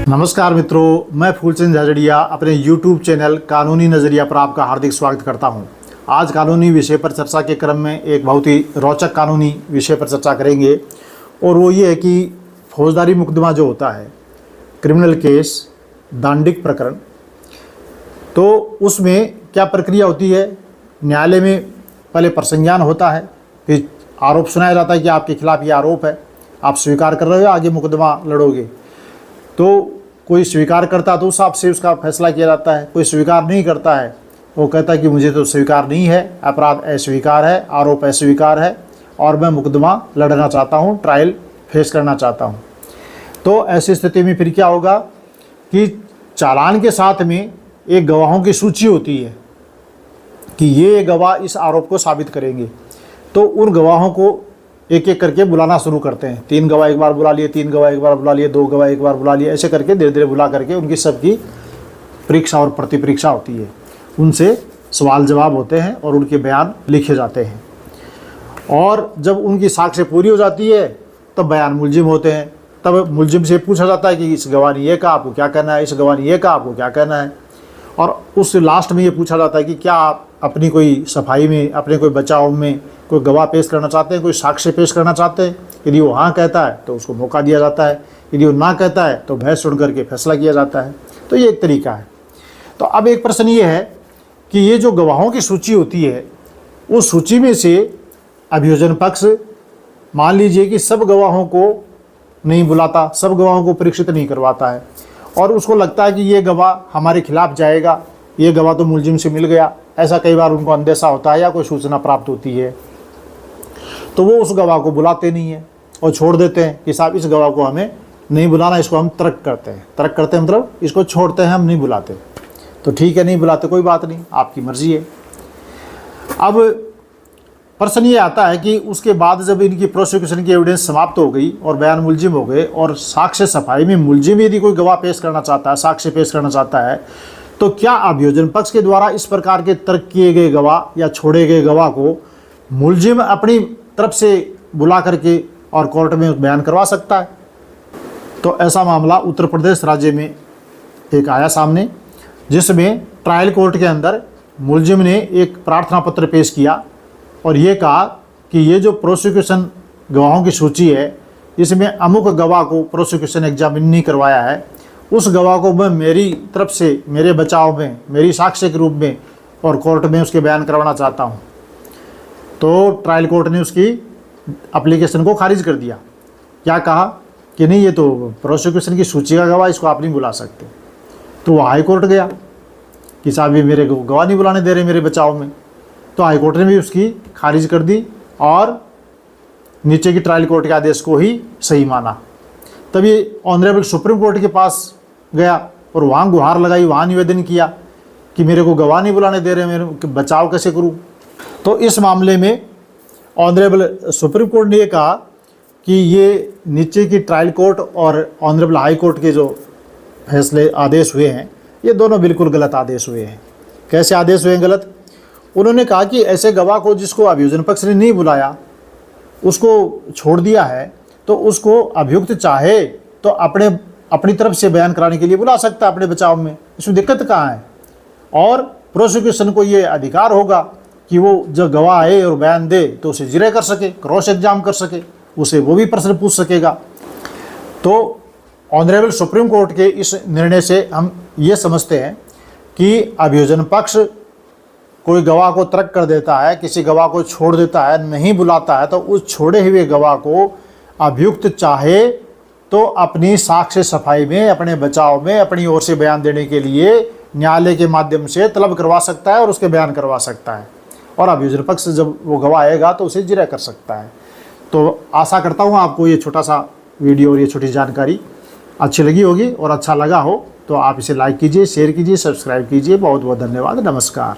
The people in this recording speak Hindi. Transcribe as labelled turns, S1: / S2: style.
S1: नमस्कार मित्रों, मैं फूलचंद झाझड़िया अपने YouTube चैनल कानूनी नज़रिया पर आपका हार्दिक स्वागत करता हूं। आज कानूनी विषय पर चर्चा के क्रम में एक बहुत ही रोचक कानूनी विषय पर चर्चा करेंगे और वो ये है कि फौजदारी मुकदमा जो होता है, क्रिमिनल केस, दांडिक प्रकरण, तो उसमें क्या प्रक्रिया होती है। न्यायालय में पहले प्रसंज्ञान होता है, फिर आरोप सुनाया जाता है कि आपके खिलाफ ये आरोप है, आप स्वीकार कर रहे हो, आगे मुकदमा लड़ोगे। तो कोई स्वीकार करता है तो उस हिसाब से उसका फैसला किया जाता है, कोई स्वीकार नहीं करता है वो कहता है कि मुझे तो स्वीकार नहीं है, अपराध अस्वीकार है, आरोप अस्वीकार है और मैं मुकदमा लड़ना चाहता हूँ, ट्रायल फेस करना चाहता हूँ। तो ऐसी स्थिति में फिर क्या होगा कि चालान के साथ में एक गवाहों की सूची होती है कि ये गवाह इस आरोप को साबित करेंगे। तो उन गवाहों को एक एक करके बुलाना शुरू करते हैं। 3 गवाह एक बार बुला लिए, 3 गवाह एक बार बुला लिए, 2 गवाह एक बार बुला लिए, ऐसे करके धीरे धीरे बुला करके उनकी सबकी परीक्षा और प्रतिपरीक्षा होती है। उनसे सवाल जवाब होते हैं और उनके बयान लिखे जाते हैं। और जब उनकी साक्ष्य पूरी हो जाती है तब बयान मुलजिम होते हैं। तब मुलजिम से पूछा जाता है कि इस गवाह ने ये कहा, आपको क्या कहना है, इस गवाह ने ये कहा, आपको क्या कहना है। और उस लास्ट में ये पूछा जाता है कि क्या आप अपनी कोई सफाई में, अपने कोई बचाव में कोई गवाह पेश करना चाहते हैं, कोई साक्ष्य पेश करना चाहते हैं। यदि वो हाँ कहता है तो उसको मौका दिया जाता है, यदि वो ना कहता है तो बहस सुन करके फैसला किया जाता है। तो ये एक तरीका है। तो अब एक प्रश्न ये है कि ये जो गवाहों की सूची होती है, उस सूची में से अभियोजन पक्ष मान लीजिए कि सब गवाहों को नहीं बुलाता, सब गवाहों को परीक्षित नहीं करवाता है और उसको लगता है कि ये गवाह हमारे खिलाफ जाएगा, ये गवाह तो मुलजिम से मिल गया। ऐसा कई बार उनको अंदेशा होता है या कोई सूचना प्राप्त होती है, तो वो उस गवाह को बुलाते नहीं है और छोड़ देते हैं कि साहब इस गवाह को हमें नहीं बुलाना, इसको हम तर्क करते हैं। तर्क करते हैं मतलब इसको छोड़ते हैं, हम नहीं बुलाते। तो ठीक है, नहीं बुलाते, कोई बात नहीं, आपकी मर्जी है। अब प्रश्न ये आता है कि उसके बाद जब इनकी प्रोसिक्यूशन की एविडेंस समाप्त हो गई और बयान मुलजिम हो गए और साक्ष्य सफाई में मुलजिम यदि कोई गवाह पेश करना चाहता है, साक्ष्य पेश करना चाहता है, तो क्या अभियोजन पक्ष के द्वारा इस प्रकार के तर्क किए गए गवाह या छोड़े गए गवाह को मुलजिम अपनी तरफ से बुला करके और कोर्ट में बयान करवा सकता है? तो ऐसा मामला उत्तर प्रदेश राज्य में एक आया सामने, जिसमें ट्रायल कोर्ट के अंदर मुलजिम ने एक प्रार्थना पत्र पेश किया और ये कहा कि ये जो प्रोसिक्यूशन गवाहों की सूची है, इसमें अमुक गवाह को प्रोसिक्यूशन एग्जामिन नहीं करवाया है, उस गवाह को मैं मेरी तरफ से, मेरे बचाव में, मेरी साक्ष्य के रूप में और कोर्ट में उसके बयान करवाना चाहता हूँ। तो ट्रायल कोर्ट ने उसकी एप्लीकेशन को खारिज कर दिया। क्या कहा कि नहीं, ये तो प्रोसिक्यूशन की सूची का गवाह, इसको आप नहीं बुला सकते। तो वो हाई कोर्ट गया कि साहब ये मेरे गवाह नहीं बुलाने दे रहे मेरे बचाव में। तो हाई कोर्ट ने भी उसकी खारिज कर दी और नीचे की ट्रायल कोर्ट के आदेश को ही सही माना। तब ये ऑनरेबल सुप्रीम कोर्ट के पास गया और वहाँ गुहार लगाई, वहाँ निवेदन किया कि मेरे को गवाह नहीं बुलाने दे रहे, मेरे बचाव कैसे करूँ। तो इस मामले में ऑनरेबल सुप्रीम कोर्ट ने ये कहा कि ये नीचे की ट्रायल कोर्ट और ऑनरेबल हाई कोर्ट के जो फैसले आदेश हुए हैं, ये दोनों बिल्कुल गलत आदेश हुए हैं। कैसे आदेश हुए हैं गलत? उन्होंने कहा कि ऐसे गवाह को जिसको अभियोजन पक्ष ने नहीं बुलाया, उसको छोड़ दिया है, तो उसको अभियुक्त चाहे तो अपनी तरफ से बयान कराने के लिए बुला सकता है अपने बचाव में। इसमें दिक्कत कहाँ है? और प्रोसिक्यूशन को ये अधिकार होगा कि वो जब गवाह आए और बयान दे तो उसे जिरह कर सके, क्रॉस एग्जाम कर सके, उसे वो भी प्रश्न पूछ सकेगा। तो ऑनरेबल सुप्रीम कोर्ट के इस निर्णय से हम ये समझते हैं कि अभियोजन पक्ष कोई गवाह को तर्क कर देता है, किसी गवाह को छोड़ देता है, नहीं बुलाता है, तो उस छोड़े हुए गवाह को अभियुक्त चाहे तो अपनी साक्ष्य सफाई में, अपने बचाव में, अपनी ओर से बयान देने के लिए न्यायालय के माध्यम से तलब करवा सकता है और उसके बयान करवा सकता है। और अभियोजन पक्ष जब वो गवाह आएगा तो उसे जिरह कर सकता है। तो आशा करता हूँ आपको ये छोटा सा वीडियो और ये छोटी जानकारी अच्छी लगी होगी, और अच्छा लगा हो तो आप इसे लाइक कीजिए, शेयर कीजिए, सब्सक्राइब कीजिए। बहुत बहुत धन्यवाद। नमस्कार।